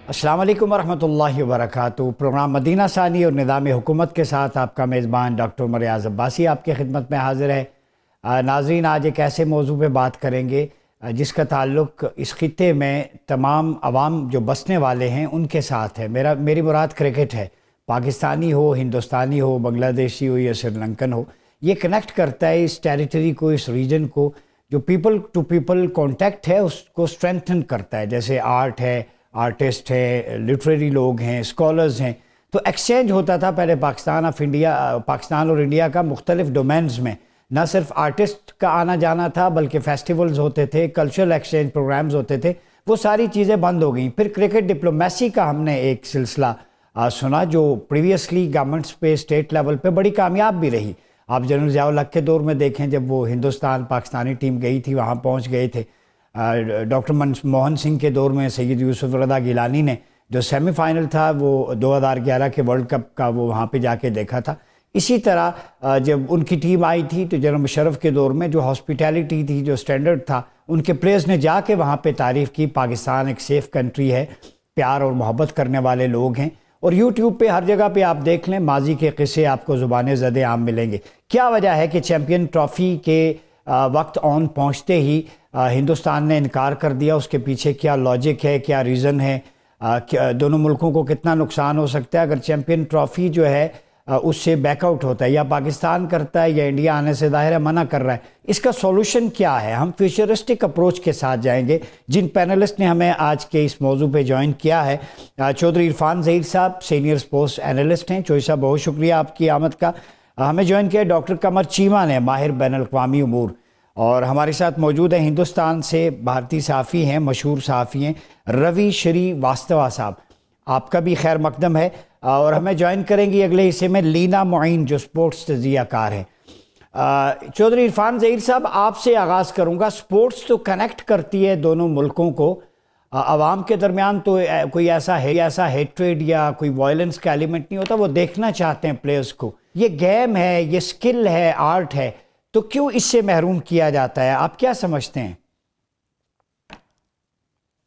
अस्सलाम वालेकुम वरहमतुल्लाहि वबरकातुहू। प्रोग्राम मदीना सानी और निज़ाम हुकूमत के साथ आपका मेज़बान डॉक्टर उमर रियाज़ अब्बासी आपकी खिदमत में हाज़िर है। नाज़रीन, आज एक ऐसे मौजू पे बात करेंगे जिसका ताल्लुक़ इस खित्ते में तमाम अवाम जो बसने वाले हैं उनके साथ है। मेरी मुराद क्रिकेट है। पाकिस्तानी हो, हिंदुस्तानी हो, बांग्लादेशी हो या श्रीलंकन हो, ये कनेक्ट करता है इस टेरिटरी को, इस रीजन को। जो पीपल टू पीपल कॉन्टेक्ट है उसको स्ट्रेंथन करता है। जैसे आर्ट है, आर्टिस्ट है, लिटरेरी लोग हैं, स्कॉलर्स हैं, तो एक्सचेंज होता था पहले पाकिस्तान और इंडिया का मुख्तलिफ डोमेन्स में। न सिर्फ आर्टिस्ट का आना जाना था बल्कि फेस्टिवल्स होते थे, कल्चरल एक्सचेंज प्रोग्राम्स होते थे। वो सारी चीज़ें बंद हो गई। फिर क्रिकेट डिप्लोमेसी का हमने एक सिलसिला सुना जो प्रीवियसली गवर्नमेंट्स पे, स्टेट लेवल पे बड़ी कामयाब भी रही। आप जनरल ज़ियाउल हक के दौर में देखें, जब वो हिंदुस्तान पाकिस्तानी टीम गई थी, वहाँ पहुँच गए थे। डॉक्टर मनमोहन सिंह के दौर में सैयद यूसुफ रज़ा गिलानी ने जो सेमीफाइनल था वो 2011 के वर्ल्ड कप का, वो वहाँ पे जाके देखा था। इसी तरह जब उनकी टीम आई थी तो जनरल मुशर्रफ के दौर में जो हॉस्पिटैलिटी थी, जो स्टैंडर्ड था, उनके प्लेयर्स ने जाके वहाँ पे तारीफ़ की। पाकिस्तान एक सेफ़ कंट्री है, प्यार और मोहब्बत करने वाले लोग हैं। और यूट्यूब पे हर जगह पे आप देख लें, माजी के किस्से आपको ज़ुबान ज़दे आम मिलेंगे। क्या वजह है कि चैम्पियन ट्रॉफ़ी के वक्त ऑन पहुँचते ही हिंदुस्तान ने इनकार कर दिया? उसके पीछे क्या लॉजिक है, क्या रीज़न है? दोनों मुल्कों को कितना नुकसान हो सकता है अगर चैम्पियन ट्रॉफ़ी जो है उससे बैकआउट होता है? या पाकिस्तान करता है या इंडिया आने से ज़ाहिर है मना कर रहा है। इसका सॉल्यूशन क्या है? हम फ्यूचरिस्टिक अप्रोच के साथ जाएंगे। जिन पैनलिस्ट ने हमें आज के इस मौजू पे ज्वाइन किया है, चौधरी इरफान ज़हीर साहब सीनियर स्पोर्ट्स एनालिस्ट हैं। चौधरी साहब, बहुत शुक्रिया आपकी आमद का। हमें ज्वाइन किया डॉक्टर कमर चीमा ने, माहिर बैनुल-अक़वामी उमूर। और हमारे साथ मौजूद हैं हिंदुस्तान से भारतीय सहाफ़ी हैं, मशहूर सहाफ़ी हैं, रवि श्रीवास्तव साहब। आपका भी खैर मकदम है। और हमें ज्वाइन करेंगी अगले हिस्से में लीना मुईन जो स्पोर्ट्स तज़कियाकार हैं। चौधरी इरफान ज़हीर साहब, आपसे आगाज़ करूँगा। स्पोर्ट्स तो कनेक्ट करती है दोनों मुल्कों को। आवाम के दरमियान तो कोई ऐसा हेट्रेड या कोई वायलेंस का एलिमेंट नहीं होता। वो देखना चाहते हैं प्लेयर्स को। ये गेम है, ये स्किल है, आर्ट है, तो क्यों इससे महरूम किया जाता है? आप क्या समझते हैं?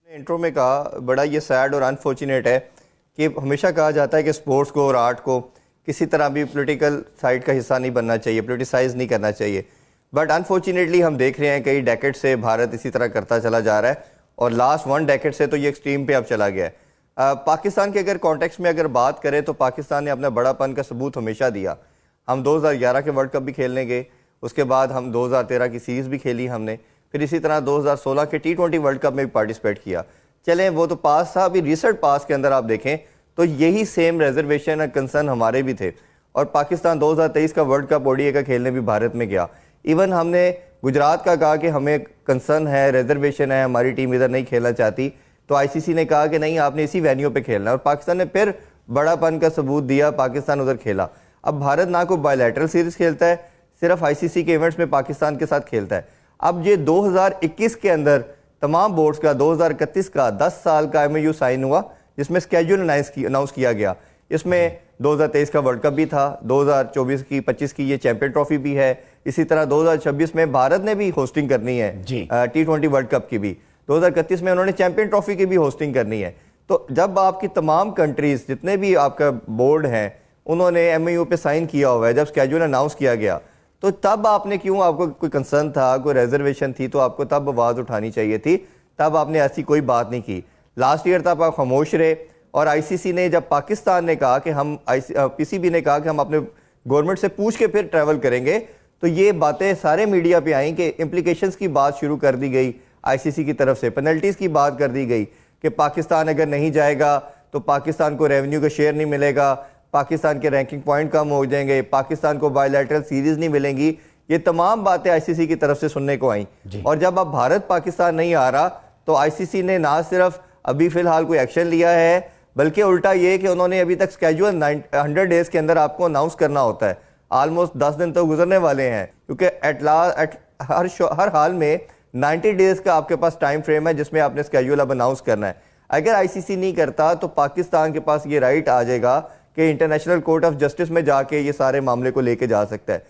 इंट्रो में कहा, बड़ा ये सैड और अनफॉर्चुनेट है कि हमेशा कहा जाता है कि स्पोर्ट्स को और आर्ट को किसी तरह भी पॉलिटिकल साइड का हिस्सा नहीं बनना चाहिए, पॉलिटिसाइज नहीं करना चाहिए। बट अनफॉर्चुनेटली हम देख रहे हैं कई डेकेड से भारत इसी तरह करता चला जा रहा है और लास्ट 1 डेकेड से तो ये एक्सट्रीम पे अब चला गया है। पाकिस्तान के अगर कॉन्टेक्स्ट में अगर बात करें तो पाकिस्तान ने अपना बड़ापन का सबूत हमेशा दिया। हम 2011 के वर्ल्ड कप भी खेलने गए, उसके बाद हम 2013 की सीरीज़ भी खेली हमने, फिर इसी तरह 2016 के T20 वर्ल्ड कप में भी पार्टिसिपेट किया। चलें, वो तो पास था। अभी रिसेंट पास के अंदर आप देखें तो यही सेम रिजर्वेशन और कंसर्न हमारे भी थे। और पाकिस्तान 2023 का वर्ल्ड कप ओडीआई का खेलने भी भारत में गया। इवन हमने गुजरात का कहा कि हमें कंसर्न है, रिजर्वेशन है, हमारी टीम इधर नहीं खेलना चाहती, तो आईसीसी ने कहा कि नहीं, आपने इसी वेन्यू पे खेलना है। और पाकिस्तान ने फिर बड़ापन का सबूत दिया, पाकिस्तान उधर खेला। अब भारत ना कोई बायलैटरल सीरीज खेलता है, सिर्फ आईसीसी के इवेंट्स में पाकिस्तान के साथ खेलता है। अब ये 2021 के अंदर तमाम बोर्ड्स का 2031 का 10 साल का एमओयू साइन हुआ, जिसमें स्केड्यूल अनाउंस किया गया। इसमें 2023 का वर्ल्ड कप भी था, 2024 की 25 की ये चैंपियन ट्रॉफी भी है। इसी तरह 2026 में भारत ने भी होस्टिंग करनी है T20 वर्ल्ड कप की भी। 2031 में उन्होंने चैंपियन ट्रॉफी की भी होस्टिंग करनी है। तो जब आपकी तमाम कंट्रीज, जितने भी आपका बोर्ड हैं, उन्होंने एमओयू पे साइन किया हुआ है, जब स्केड्यूल अनाउंस किया गया, तो तब आपने क्यों, आपको कोई कंसर्न था, कोई रिजर्वेशन थी, तो आपको तब आवाज़ उठानी चाहिए थी। तब आपने ऐसी कोई बात नहीं की। लास्ट ईयर तक आप खामोश रहे। और आईसीसी ने, जब पाकिस्तान ने कहा कि हम, पीसीबी ने कहा कि हम अपने गवर्नमेंट से पूछ के फिर ट्रैवल करेंगे, तो ये बातें सारे मीडिया पे आई कि इम्प्लीकेशंस की बात शुरू कर दी गई आईसीसी की तरफ से, पेनल्टीज की बात कर दी गई कि पाकिस्तान अगर नहीं जाएगा तो पाकिस्तान को रेवेन्यू का शेयर नहीं मिलेगा, पाकिस्तान के रैंकिंग पॉइंट कम हो जाएंगे, पाकिस्तान को बायलैटरल सीरीज नहीं मिलेंगी। ये तमाम बातें आईसीसी की तरफ से सुनने को आई। और जब अब भारत पाकिस्तान नहीं आ रहा तो आईसीसी ने ना सिर्फ अभी फिलहाल कोई एक्शन लिया है, बल्कि उल्टा ये कि उन्होंने अभी तक स्केड्यूल 100 डेज के अंदर आपको अनाउंस करना होता है। ऑलमोस्ट 10 दिन तो गुजरने वाले हैं, क्योंकि हर हाल में 90 डेज का आपके पास टाइम फ्रेम है जिसमें आपने स्केड्यूल अब अनाउंस करना है। अगर आईसीसी नहीं करता तो पाकिस्तान के पास ये राइट आ जाएगा कि इंटरनेशनल कोर्ट ऑफ जस्टिस में जाके ये सारे मामले को लेके जा सकता है।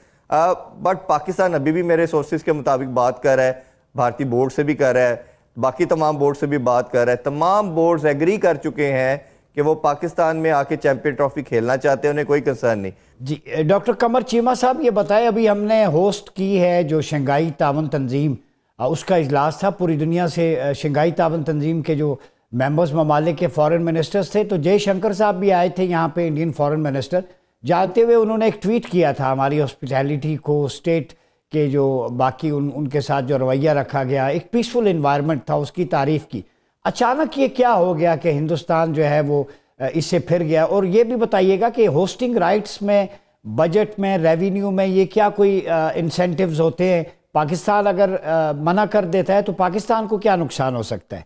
बट पाकिस्तान अभी भी मेरे सोर्सेज के मुताबिक बात कर रहा है, भारतीय बोर्ड से भी कर रहा है, बाकी तमाम बोर्ड से भी बात कर रहा है, तमाम बोर्ड्स एग्री कर चुके हैं कि वो पाकिस्तान में आके चैंपियन ट्रॉफी खेलना चाहते हैं, उन्हें कोई कंसर्न नहीं। जी डॉक्टर कमर चीमा साहब ये बताएं, अभी हमने होस्ट की है जो शंघाई तावन तंजीम, उसका इजलास था पूरी दुनिया से। शंघाई तावन तंजीम के जो मेंबर्स ममालिक के फॉरेन मिनिस्टर्स थे, तो जयशंकर साहब भी आए थे यहाँ पे, इंडियन फॉरेन मिनिस्टर। जाते हुए उन्होंने एक ट्वीट किया था हमारी हॉस्पिटैलिटी को, स्टेट के जो बाकी उनके साथ जो रवैया रखा गया, एक पीसफुल इन्वायरमेंट था, उसकी तारीफ़ की। अचानक ये क्या हो गया कि हिंदुस्तान जो है वो इससे फिर गया? और ये भी बताइएगा कि होस्टिंग राइट्स में, बजट में, रेवेन्यू में ये क्या कोई इंसेंटिव्स होते हैं? पाकिस्तान अगर मना कर देता है तो पाकिस्तान को क्या नुकसान हो सकता है?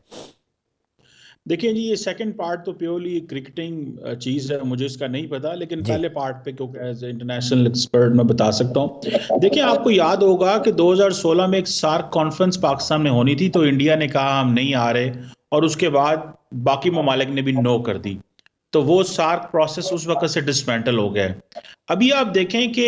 देखिए जी, ये सेकंड पार्ट तो प्योरली क्रिकेटिंग चीज़ है, मुझे इसका नहीं पता, लेकिन पहले पार्ट पे क्योंकि एज इंटरनेशनल एक्सपर्ट मैं बता सकता हूँ। देखिए, आपको याद होगा कि 2016 में एक सार्क कॉन्फ्रेंस पाकिस्तान में होनी थी, तो इंडिया ने कहा हम नहीं आ रहे, और उसके बाद बाकी ममालिक ने भी नो कर दी, तो वो सार्क प्रोसेस उस वक्त से डिसमेंटल हो गया है। अभी आप देखें कि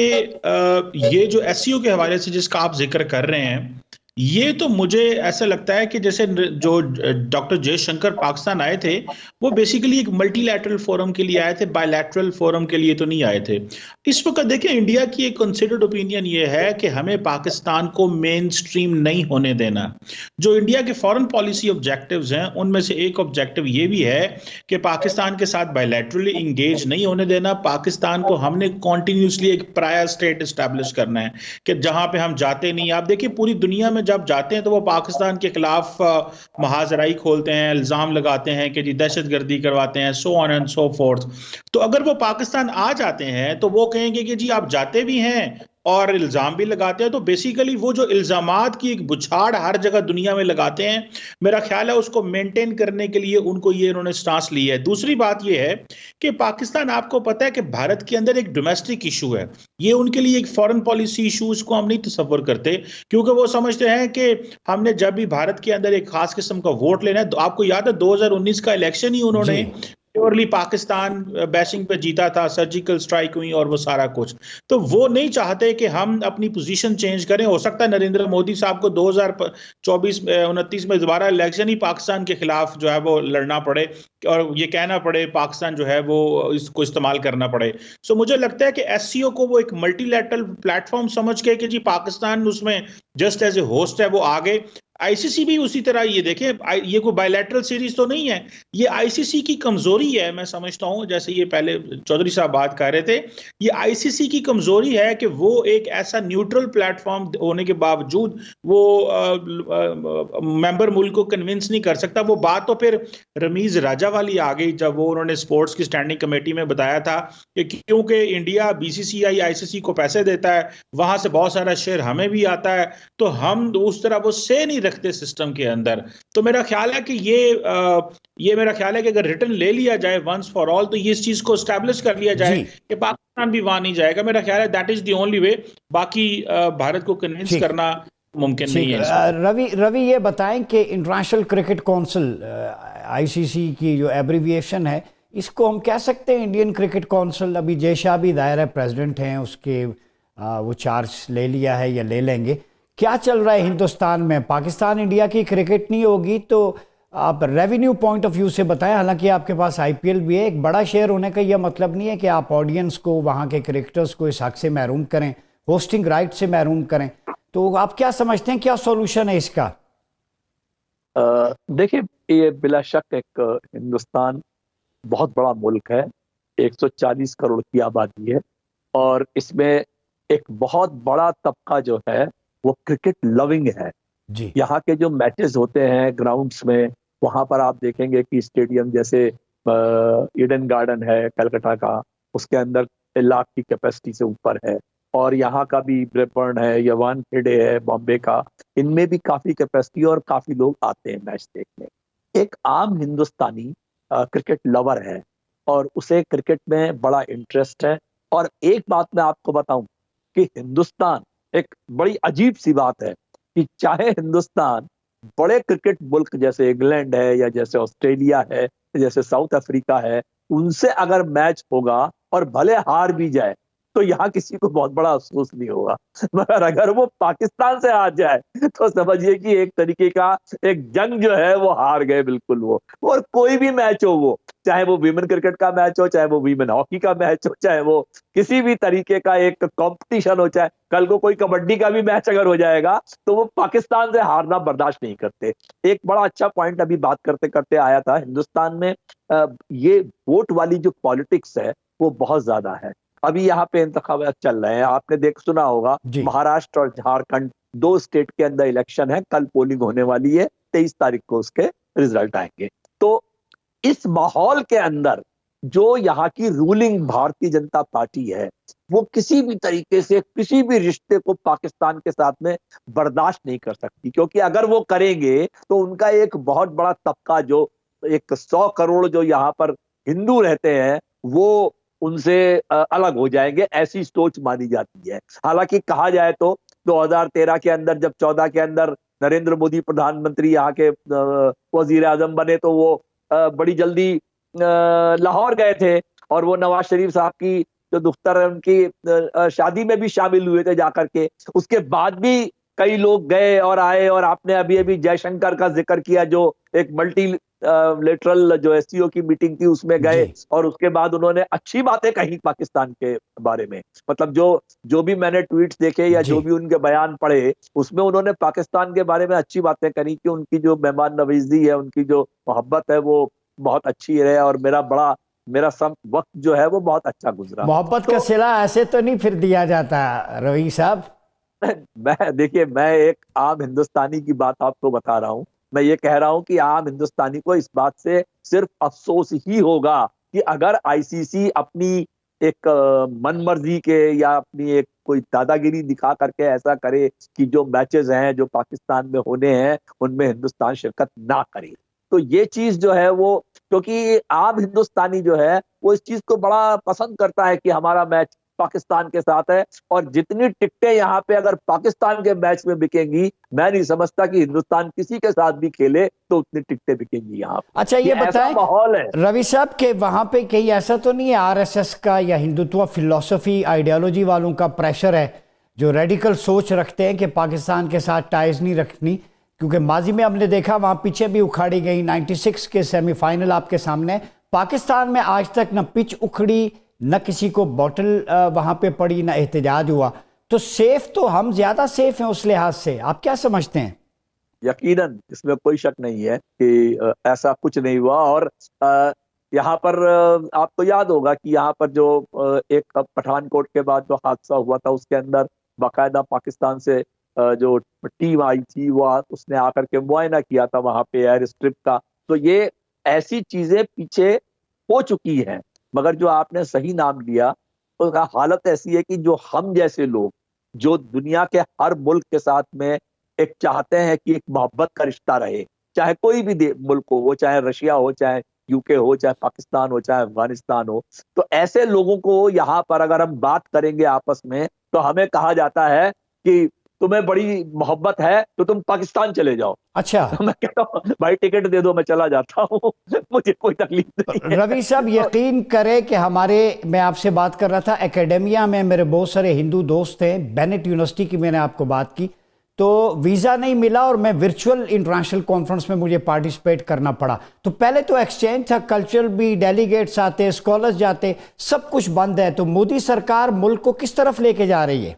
ये जो एससीओ के हवाले से जिसका आप जिक्र कर रहे हैं, ये तो मुझे ऐसा लगता है कि जैसे जो डॉक्टर जयशंकर पाकिस्तान आए थे, वो बेसिकली एक मल्टीलैटरल फोरम के लिए आए थे, बायलैटरल फोरम के लिए तो नहीं आए थे। इस वक्त देखें, इंडिया की एक कंसिडर्ड ओपिनियन ये है कि हमें पाकिस्तान को मेन स्ट्रीम नहीं होने देना। जो इंडिया के फॉरेन पॉलिसी ऑब्जेक्टिव्स हैं, उनमें से एक ऑब्जेक्टिव ये भी है कि पाकिस्तान के साथ बायलैटरली इंगेज नहीं होने देना। पाकिस्तान को हमने कॉन्टिन्यूसली एक प्रायर स्टेट इस्टेब्लिश करना है कि जहां पे हम जाते नहीं। आप देखिए, पूरी दुनिया में जब जाते हैं तो वो पाकिस्तान के खिलाफ महाजराई खोलते हैं, इल्जाम लगाते हैं कि जी दहशतगर्दी करवाते हैं, so on and so fourth. तो अगर वो पाकिस्तान आ जाते हैं तो वो कहेंगे कि जी आप जाते भी हैं और इल्ज़ाम भी लगाते हैं, तो बेसिकली वो जो इल्ज़ामात की एक बुछाड़ हर जगह दुनिया में लगाते हैं, मेरा ख्याल है उसको मेंटेन करने के लिए उनको ये इन्होंने स्टांस ली है। दूसरी बात ये है कि पाकिस्तान, आपको पता है कि भारत के अंदर एक डोमेस्टिक इशू है, ये उनके लिए एक फॉरेन पॉलिसी इशू, उसको हम नहीं तस्वर करते, क्योंकि वो समझते हैं कि हमने जब भी भारत के अंदर एक खास किस्म का वोट लेना है, तो आपको याद है 2019 का इलेक्शन ही उन्होंने प्योरली पाकिस्तान बैशिंग पे जीता था, सर्जिकल स्ट्राइक हुई और वो सारा कुछ। तो वो नहीं चाहते कि हम अपनी पोजीशन चेंज करें। हो सकता है नरेंद्र मोदी साहब को 2024-29 में दोबारा इलेक्शन ही पाकिस्तान के खिलाफ जो है वो लड़ना पड़े और ये कहना पड़े, पाकिस्तान जो है वो इसको इस्तेमाल करना पड़े। सो मुझे लगता है कि एससीओ को वो एक मल्टीलैटरल प्लेटफॉर्म समझ के कि जी पाकिस्तान उसमें जस्ट एज ए होस्ट है, वो आगे। आईसीसी भी उसी तरह, ये देखें, ये कोई बायलैटरल सीरीज तो नहीं है, ये आईसीसी की कमजोरी है। मैं समझता हूं, जैसे ये पहले चौधरी साहब बात कर रहे थे, ये आईसीसी की कमजोरी है कि वो एक ऐसा न्यूट्रल प्लेटफॉर्म होने के बावजूद वो मेंबर मुल्क को कन्विंस नहीं कर सकता। वो बात तो फिर रमीज राजा वाली आ गई जब वो उन्होंने स्पोर्ट्स की स्टैंडिंग कमेटी में बताया था कि क्योंकि इंडिया बीसीसीआई आईसीसी को पैसे देता है, वहां से बहुत सारा शेयर हमें भी आता है, तो हम उस तरह वो से नहीं रखते सिस्टम के अंदर। तो मेरा ख्याल है कि ये मेरा ख्याल है कि अगर रिटर्न ले लिया जाए वंस फॉर ऑल, तो ये इस चीज को एस्टैब्लिश कर लिया जाए कि पाकिस्तान भी वहां नहीं जाएगा। मेरा ख्याल है that is the only way. बाकी भारत को कन्विंस करना मुमकिन नहीं है। रवि ये बताएं कि इंटरनेशनल क्रिकेट काउंसिल, आईसीसी की जो एब्रीविएशन है, इसको हम कह सकते हैं इंडियन क्रिकेट काउंसिल। अभी जय शाह भी दायरा प्रेसिडेंट हैं, उसके वो चार्ज ले लिया है या ले लेंगे। क्या चल रहा है हिंदुस्तान में? पाकिस्तान इंडिया की क्रिकेट नहीं होगी तो आप रेवेन्यू पॉइंट ऑफ व्यू से बताएं। हालांकि आपके पास आईपीएल भी है, एक बड़ा शेयर होने का यह मतलब नहीं है कि आप ऑडियंस को, वहाँ के क्रिकेटर्स को इस हक से महरूम करें, होस्टिंग राइट से महरूम करें। तो आप क्या समझते हैं, क्या सॉल्यूशन है इसका? देखिए, ये बिला शक एक हिंदुस्तान बहुत बड़ा मुल्क है, 140 करोड़ की आबादी है, और इसमें एक बहुत बड़ा तबका जो है वो क्रिकेट लविंग है जी। यहाँ के जो मैचेस होते हैं ग्राउंड्स में, वहां पर आप देखेंगे कि स्टेडियम जैसे ईडन गार्डन है कलकत्ता का, उसके अंदर 1 लाख की कैपेसिटी से ऊपर है, और यहाँ का भी ब्रिस्बेन है या वानखेड़े है बॉम्बे का, इनमें भी काफी कैपेसिटी और काफी लोग आते हैं मैच देखने। एक आम हिंदुस्तानी क्रिकेट लवर है और उसे क्रिकेट में बड़ा इंटरेस्ट है। और एक बात मैं आपको बताऊं कि हिंदुस्तान, एक बड़ी अजीब सी बात है कि चाहे हिंदुस्तान बड़े क्रिकेट मुल्क जैसे इंग्लैंड है या जैसे ऑस्ट्रेलिया है, जैसे साउथ अफ्रीका है, उनसे अगर मैच होगा और भले हार भी जाए तो यहाँ किसी को बहुत बड़ा अफसोस नहीं होगा। मगर अगर वो पाकिस्तान से आ जाए तो समझिए कि एक तरीके का एक जंग जो है वो हार गए बिल्कुल वो। और कोई भी मैच हो, वो चाहे वो वीमेन क्रिकेट का मैच हो, चाहे वो वीमेन हॉकी का मैच हो, चाहे वो किसी भी तरीके का एक कंपटीशन हो, चाहे कल को कोई कबड्डी का भी मैच अगर हो जाएगा तो वो पाकिस्तान से हारना बर्दाश्त नहीं करते। एक बड़ा अच्छा पॉइंट अभी बात करते करते आया था, हिंदुस्तान में ये वोट वाली जो पॉलिटिक्स है वो बहुत ज्यादा है। अभी यहाँ पे इंतखाबात चल रहे हैं, आपने सुना होगा, महाराष्ट्र और झारखंड 2 स्टेट के अंदर इलेक्शन है, कल पोलिंग होने वाली है, 23 तारीख को उसके रिजल्ट आएंगे। तो इस माहौल के अंदर जो यहाँ की रूलिंग भारतीय जनता पार्टी है वो किसी भी तरीके से किसी भी रिश्ते को पाकिस्तान के साथ में बर्दाश्त नहीं कर सकती, क्योंकि अगर वो करेंगे तो उनका एक बहुत बड़ा तबका, जो एक 100 करोड़ जो यहाँ पर हिंदू रहते हैं, वो उनसे अलग हो जाएंगे, ऐसी सोच मानी जाती है। हालांकि कहा जाए तो 2013 के अंदर, जब 14 के अंदर नरेंद्र मोदी प्रधानमंत्री यहाँ के वजीर आजम बने, तो वो बड़ी जल्दी लाहौर गए थे और वो नवाज शरीफ साहब की जो दुख्तर है उनकी शादी में भी शामिल हुए थे जाकर के। उसके बाद भी कई लोग गए और आए, और आपने अभी अभी जयशंकर का जिक्र किया, जो एक मल्टी लेटरल जो एससीओ की मीटिंग थी उसमें गए, और उसके बाद उन्होंने अच्छी बातें कही पाकिस्तान के बारे में। मतलब जो भी मैंने ट्वीट्स देखे या जो भी उनके बयान पढ़े, उसमें उन्होंने पाकिस्तान के बारे में अच्छी बातें करी कि उनकी जो मेहमान नवाजी है, उनकी जो मोहब्बत है वो बहुत अच्छी है, और मेरा सब वक्त जो है वो बहुत अच्छा गुजरा। मोहब्बत का सिला ऐसे तो नहीं फिर दिया जाता रवि साहब। देखिए, मैं एक आम हिंदुस्तानी की बात आपको बता रहा हूं। मैं ये कह रहा हूं कि आम हिंदुस्तानी को इस बात से सिर्फ अफसोस ही होगा कि अगर आईसीसी अपनी एक मनमर्जी के या अपनी एक कोई दादागिरी दिखा करके ऐसा करे कि जो मैचेस हैं जो पाकिस्तान में होने हैं उनमें हिंदुस्तान शिरकत ना करे, तो ये चीज जो है वो, क्योंकि आम हिंदुस्तानी जो है वो इस चीज को बड़ा पसंद करता है कि हमारा मैच पाकिस्तान के साथ है, और जितनी टिकटें यहाँ पे अगर पाकिस्तान के मैच में बिकेंगी, मैं नहीं समझता कि हिंदुस्तान किसी के साथ भी खेले तो उतनी टिकटें बिकेंगी यहाँ पे। अच्छा, ये बताएं माहौल है रवि साहब के वहां पे कहीं ऐसा तो नहीं है आरएसएस का या हिंदुत्व फिलॉसफी आइडियोलॉजी वालों का प्रेशर है, जो रेडिकल सोच रखते हैं कि पाकिस्तान के साथ टाइज नहीं रखनी, क्योंकि माजी में हमने देखा वहां पीछे भी उखाड़ी गई, 96 के सेमीफाइनल आपके सामने, पाकिस्तान में आज तक न पिच उखड़ी, न किसी को बोतल वहां पे पड़ी, न एहतजाज हुआ, तो सेफ तो हम ज्यादा सेफ हैं उस लिहाज से। आप क्या समझते हैं? यकीनन इसमें कोई शक नहीं है कि ऐसा कुछ नहीं हुआ। और यहाँ पर आपको याद होगा कि यहाँ पर जो एक पठानकोट के बाद जो हादसा हुआ था उसके अंदर बाकायदा पाकिस्तान से जो टीम आई थी वो उसने आकर के मुआयना किया था वहां पे एयर स्ट्रिप का। तो ये ऐसी चीजें पीछे हो चुकी हैं, मगर जो आपने सही नाम लिया, तो हालत ऐसी है कि जो हम जैसे लोग जो दुनिया के हर मुल्क के साथ में एक चाहते हैं कि एक मोहब्बत का रिश्ता रहे, चाहे कोई भी मुल्क हो, वो चाहे रशिया हो, चाहे यूके हो, चाहे पाकिस्तान हो, चाहे अफगानिस्तान हो, तो ऐसे लोगों को यहाँ पर अगर हम बात करेंगे आपस में तो हमें कहा जाता है कि तुम्हें बड़ी मोहब्बत है तो तुम पाकिस्तान चले जाओ। अच्छा, तो मैं कहता हूँ भाई टिकट दे दो, मैं चला जाता हूँ, मुझे कोई तकलीफ नहीं है। रवि साहब यकीन करें कि मैं आपसे बात कर रहा था, एकेडमिया में मेरे बहुत सारे हिंदू दोस्त हैं, बेनेट यूनिवर्सिटी की मैंने आपको बात की, तो वीज़ा नहीं मिला और मैं वर्चुअल इंटरनेशनल कॉन्फ्रेंस में मुझे पार्टिसिपेट करना पड़ा। तो पहले तो एक्सचेंज था, कल्चरल भी, डेलीगेट्स आते, स्कॉलर्स जाते, सब कुछ बंद है। तो मोदी सरकार मुल्क को किस तरफ लेके जा रही है?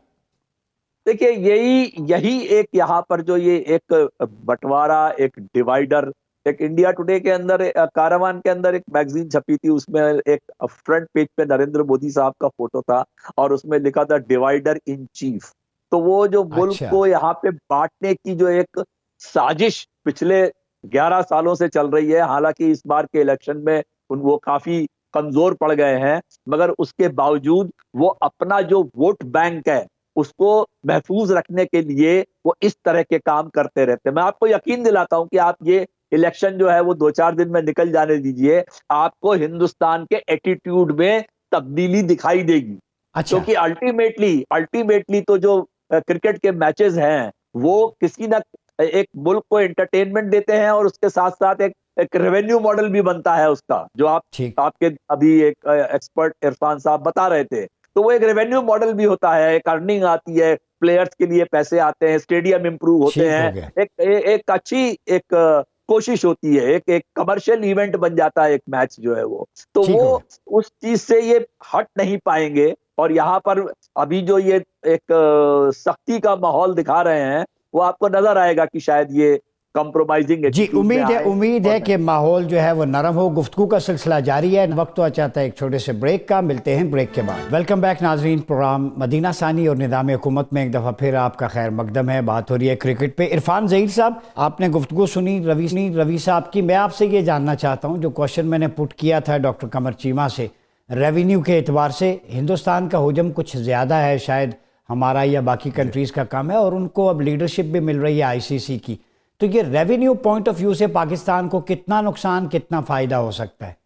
देखिए, यही एक यहाँ पर जो ये एक बंटवारा, एक डिवाइडर, एक इंडिया टुडे के अंदर कारवान के अंदर एक मैगजीन छपी थी, उसमें एक फ्रंट पेज पे नरेंद्र मोदी साहब का फोटो था और उसमें लिखा था डिवाइडर इन चीफ। तो वो जो मुल्क को यहाँ पे बांटने की जो एक साजिश पिछले 11 सालों से चल रही है, हालांकि इस बार के इलेक्शन में वो काफी कमजोर पड़ गए हैं, मगर उसके बावजूद वो अपना जो वोट बैंक है उसको महफूज रखने के लिए वो इस तरह के काम करते रहते हैं। मैं आपको यकीन दिलाता हूं कि आप ये इलेक्शन जो है वो 2-4 दिन में निकल जाने दीजिए, आपको हिंदुस्तान के एटीट्यूड में तब्दीली दिखाई देगी। अच्छा। क्योंकि अल्टीमेटली तो जो क्रिकेट के मैचेस हैं वो किसी न एक मुल्क को एंटरटेनमेंट देते हैं और उसके साथ साथ एक रेवेन्यू मॉडल भी बनता है उसका, जो आपके अभी एक एक्सपर्ट इरफान साहब बता रहे थे। तो वो एक रेवेन्यू मॉडल भी होता है, एक अर्निंग आती है, प्लेयर्स के लिए पैसे आते हैं, स्टेडियम इंप्रूव होते हैं, एक अच्छी एक कोशिश होती है, एक कमर्शियल इवेंट बन जाता है एक मैच जो है वो। तो वो उस चीज से ये हट नहीं पाएंगे। और यहाँ पर अभी जो ये एक सख्ती का माहौल दिखा रहे हैं वो आपको नजर आएगा कि शायद ये कॉम्प्रोमाइजिंग जी, उम्मीद है कि माहौल जो है वो नरम हो। गुफ्तगू का सिलसिला जारी है। वक्त तो चाहता है एक छोटे से ब्रेक का, मिलते हैं ब्रेक के बाद। वेलकम बैक नाजरीन, प्रोग्राम मदीना सानी और निज़ाम हुकूमत में एक दफ़ा फिर आपका खैर मकदम है। बात हो रही है क्रिकेट पे। इरफान ज़हीर साहब, आपने गुफ्तगू सुनी रवि साहब की। मैं आपसे ये जानना चाहता हूँ, जो क्वेश्चन मैंने पुट किया था डॉक्टर कमर चीमा से, रेवेन्यू के एतबार से हिंदुस्तान का हुजम कुछ ज़्यादा है शायद हमारा या बाकी कंट्रीज़ का कम है, और उनको अब लीडरशिप भी मिल रही है ICC की। तो ये रेवेन्यू पॉइंट ऑफ व्यू से पाकिस्तान को कितना नुकसान कितना फ़ायदा हो सकता है?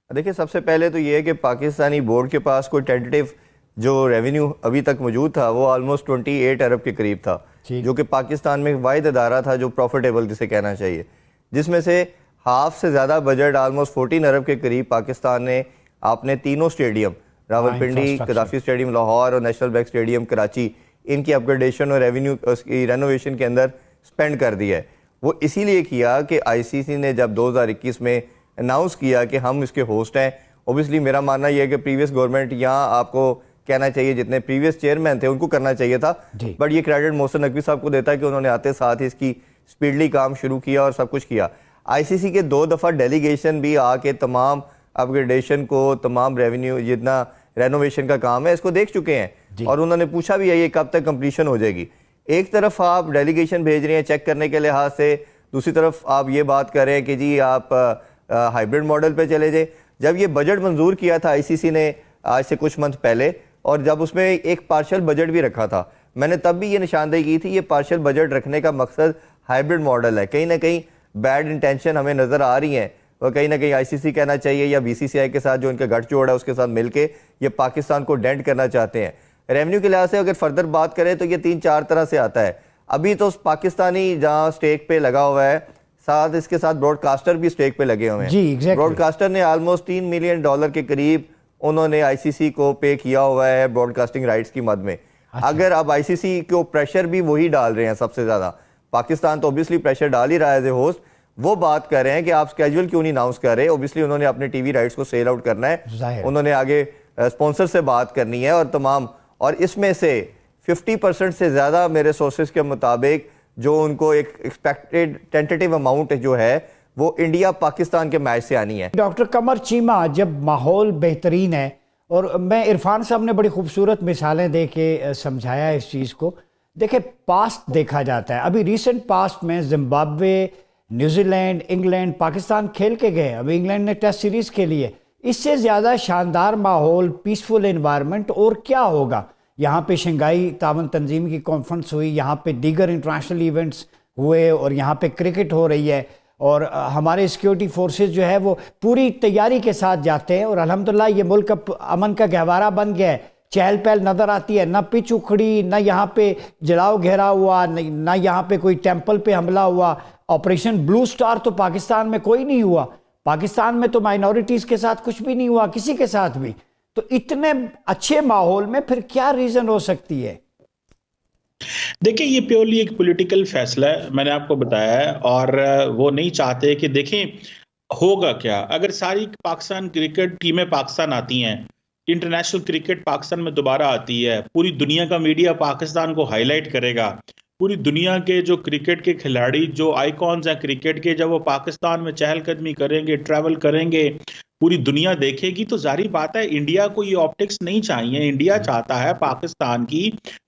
देखिए, सबसे पहले तो ये है कि पाकिस्तानी बोर्ड के पास कोई टेंटेटिव जो रेवेन्यू अभी तक मौजूद था वो ऑलमोस्ट 28 अरब के करीब था, जो कि पाकिस्तान में वाहिद अदारा था जो प्रॉफिटेबल जिसे कहना चाहिए, जिसमें से हाफ से ज़्यादा बजट ऑलमोस्ट 14 अरब के करीब पाकिस्तान ने आपने तीनों स्टेडियम, रावलपिंडी, कदाफी स्टेडियम लाहौर और नेशनल बैंक स्टेडियम कराची, इनकी अपग्रेडेशन और रेवेन्यू रेनोवेशन के अंदर स्पेंड कर दिया है। वो इसीलिए किया कि ICC ने जब 2021 में अनाउंस किया कि हम इसके होस्ट हैं, ओबियसली मेरा मानना यह है कि प्रीवियस गवर्नमेंट, यहाँ आपको कहना चाहिए जितने प्रीवियस चेयरमैन थे उनको करना चाहिए था, बट ये क्रेडिट मोहसिन नकवी साहब को देता है कि उन्होंने आते साथ ही इसकी स्पीडली काम शुरू किया और सब कुछ किया। ICC के 2 दफ़ा डेलीगेशन भी आके तमाम अपग्रेडेशन को, तमाम रेवेन्यू जितना रेनोवेशन का काम है इसको देख चुके हैं, और उन्होंने पूछा भी है ये कब तक कंप्लीशन हो जाएगी। एक तरफ आप डेलीगेशन भेज रहे हैं चेक करने के लिहाज से, दूसरी तरफ आप ये बात कर रहे हैं कि जी आप हाइब्रिड मॉडल पे चले जाए। जब ये बजट मंजूर किया था ICC ने आज से कुछ मंथ पहले, और जब उसमें एक पार्शियल बजट भी रखा था, मैंने तब भी ये निशानदेही की थी ये पार्शियल बजट रखने का मकसद हाइब्रिड मॉडल है। कहीं ना कहीं बैड इंटेंशन हमें नज़र आ रही हैं, और कहीं ना कहीं ICC कहना चाहिए या BCCI के साथ जो इनका गठजोड़ है उसके साथ मिलके ये पाकिस्तान को डेंट करना चाहते हैं। रेवेन्यू के लिहाज से अगर फर्दर बात करें तो ये 3-4 तरह से आता है। अभी तो पाकिस्तानी जहां स्टेक पे लगा हुआ है, साथ इसके साथ ब्रॉडकास्टर भी स्टेक पे लगे हुए हैं। ब्रॉडकास्टर ने ऑलमोस्ट $3 मिलियन के करीब उन्होंने ICC को पे किया हुआ है ब्रॉडकास्टिंग राइट्स की मद में। अगर अब ICC को प्रेशर भी वही डाल रहे हैं सबसे ज्यादा, पाकिस्तान तो ऑब्वियसली प्रेशर डाल ही रहा है एज ए होस्ट, वो बात कर रहे हैं कि आप स्केड्यूल क्यों नहीं अनाउंस कर रहे। ऑब्वियसली उन्होंने अपने टीवी राइट्स को सेल आउट करना है, उन्होंने आगे स्पॉन्सर से बात करनी है और तमाम, और इसमें से 50% से ज़्यादा मेरे सोर्सेज के मुताबिक जो उनको एक एक्सपेक्टेड टेंटेटिव अमाउंट जो है वो इंडिया पाकिस्तान के मैच से आनी है। डॉक्टर कमर चीमा, जब माहौल बेहतरीन है, और मैं इरफान साहब ने बड़ी खूबसूरत मिसालें दे के समझाया इस चीज़ को। देखिए, पास्ट देखा जाता है, अभी रिसेंट पास्ट में जिम्बाब्वे, न्यूजीलैंड, इंग्लैंड, पाकिस्तान खेल के गए। अभी इंग्लैंड ने टेस्ट सीरीज़ खेली है। इससे ज़्यादा शानदार माहौल, पीसफुल एनवायरनमेंट और क्या होगा? यहाँ पे शंघाई तावन तंजीम की कॉन्फ्रेंस हुई, यहाँ पे दीगर इंटरनेशनल इवेंट्स हुए, और यहाँ पे क्रिकेट हो रही है, और हमारे सिक्योरिटी फोर्सेस जो है वो पूरी तैयारी के साथ जाते हैं, और अल्हम्दुलिल्लाह ये मुल्क अमन का गहवारा बन गया है। चहल पहल नज़र आती है, ना पिच उखड़ी, ना यहाँ पे जलाओ घेरा हुआ, ना यहाँ पे कोई टेम्पल पे हमला हुआ। ऑपरेशन ब्लू स्टार तो पाकिस्तान में कोई नहीं हुआ। पाकिस्तान में तो माइनॉरिटीज़ के साथ कुछ भी नहीं हुआ, किसी के साथ भी। तो इतने अच्छे माहौल में फिर क्या रीज़न हो सकती है? देखिए, ये प्योरली एक पॉलिटिकल फैसला है, मैंने आपको बताया है, और वो नहीं चाहते कि देखें होगा क्या अगर सारी पाकिस्तान क्रिकेट टीमें पाकिस्तान आती हैं, इंटरनेशनल क्रिकेट पाकिस्तान में दोबारा आती है, पूरी दुनिया का मीडिया पाकिस्तान को हाईलाइट करेगा, पूरी दुनिया के जो क्रिकेट के खिलाड़ी, जो आइकॉन्स हैं क्रिकेट के, जब वो पाकिस्तान में चहलकदमी करेंगे, ट्रैवल करेंगे, पूरी दुनिया देखेगी, तो जारी बात है इंडिया को ये ऑप्टिक्स नहीं चाहिए। इंडिया चाहता है पाकिस्तान की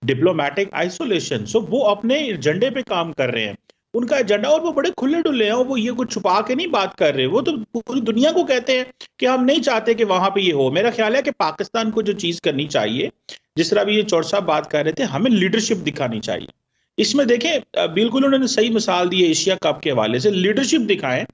डिप्लोमेटिक आइसोलेशन। सो वो अपने एजेंडे पे काम कर रहे हैं, उनका एजेंडा, और वो बड़े खुले डुले हैं, वो ये कुछ छुपा के नहीं बात कर रहे, वो तो पूरी दुनिया को कहते हैं कि हम नहीं चाहते कि वहां पे ये हो। मेरा ख्याल है कि पाकिस्तान को जो चीज करनी चाहिए, जिस तरह भी ये चौर साहब बात कर रहे थे, हमें लीडरशिप दिखानी चाहिए। इसमें देखें, बिल्कुल उन्होंने सही मिसाल दी है एशिया कप के हवाले से, लीडरशिप दिखाएं।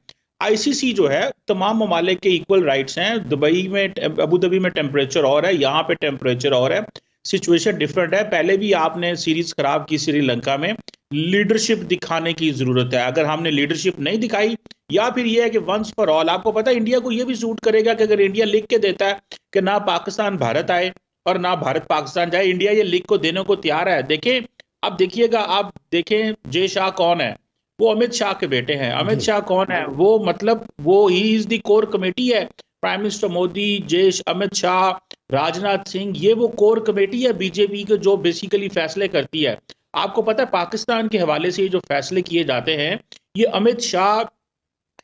ICC जो है तमाम ममालिक के इक्वल राइट्स हैं। दुबई में, अबू धाबी में टेम्परेचर और है, यहाँ पे टेम्परेचर और है, सिचुएशन डिफरेंट है। पहले भी आपने सीरीज खराब की श्रीलंका में, लीडरशिप दिखाने की जरूरत है। अगर हमने लीडरशिप नहीं दिखाई, या फिर यह है कि वंस फॉर ऑल, आपको पता है इंडिया को यह भी सूट करेगा कि अगर इंडिया लिख के देता है कि ना पाकिस्तान भारत आए और ना भारत पाकिस्तान जाए। इंडिया ये लिख को देने को तैयार है। देखें, अब देखिएगा, आप देखें जय शाह कौन है, वो अमित शाह के बेटे हैं। अमित शाह कौन है, वो मतलब वो he is the core committee है। प्राइम मिनिस्टर मोदी, अमित शाह, राजनाथ सिंह, ये वो कोर कमेटी है बीजेपी के जो बेसिकली फैसले करती है। आपको पता है पाकिस्तान के हवाले से जो फैसले किए जाते हैं ये अमित शाह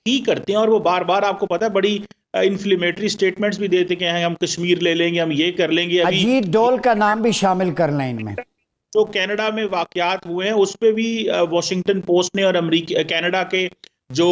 ही करते हैं, और वो बार बार आपको पता है बड़ी इन्फ्लेमेटरी स्टेटमेंट्स भी देते हैं, हम कश्मीर ले लेंगे, हम ये कर लेंगे। अभी अजीत डोल का नाम भी शामिल कर लें इनमें। जो कनाडा में वाकयात हुए हैं उस पे भी वॉशिंगटन पोस्ट ने और अमेरिकी कनाडा के जो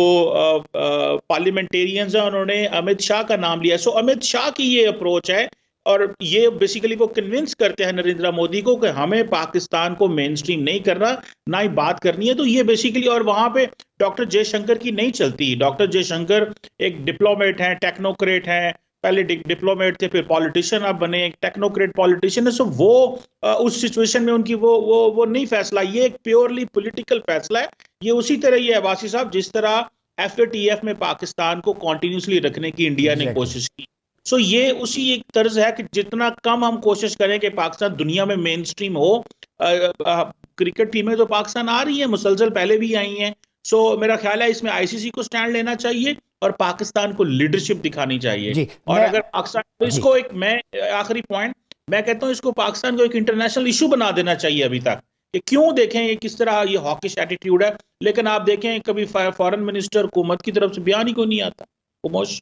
पार्लियामेंटेरियंस हैं उन्होंने अमित शाह का नाम लिया। सो अमित शाह की ये अप्रोच है, और ये बेसिकली वो कन्विंस करते हैं नरेंद्र मोदी को कि हमें पाकिस्तान को मेन स्ट्रीम नहीं करना, ना ही बात करनी है। तो ये बेसिकली, और वहां पे डॉक्टर जयशंकर की नहीं चलती। डॉक्टर जयशंकर एक डिप्लोमेट हैं, टेक्नोक्रेट हैं, पहले डिप्लोमेट थे, फिर पॉलिटिशियन अब बने, एक टेक्नोक्रेट पॉलिटिशियन है। सो वो उस सिचुएशन में उनकी वो नहीं फैसला, ये एक प्योरली पॉलिटिकल फैसला है। ये उसी तरह ये है वासी साहब, जिस तरह FATF में पाकिस्तान को कॉन्टिन्यूसली रखने की इंडिया ने कोशिश की। सो ये उसी एक तर्ज है कि जितना कम हम कोशिश करें कि पाकिस्तान दुनिया में मेन स्ट्रीम हो। क्रिकेट टीमें तो पाकिस्तान आ रही हैं, मुसलसल पहले भी आई हैं। सो मेरा ख्याल है इसमें ICC को स्टैंड लेना चाहिए और पाकिस्तान को लीडरशिप दिखानी चाहिए। और अगर पाकिस्तान तो इसको एक, मैं आखिरी पॉइंट मैं कहता हूं, इसको पाकिस्तान को एक इंटरनेशनल इशू बना देना चाहिए अभी तक, कि क्यों देखें ये किस तरह ये हॉकिश एटीट्यूड है। लेकिन आप देखें कभी फॉरेन मिनिस्टर हुकूमत की तरफ से बयान ही को नहीं आता। उमोश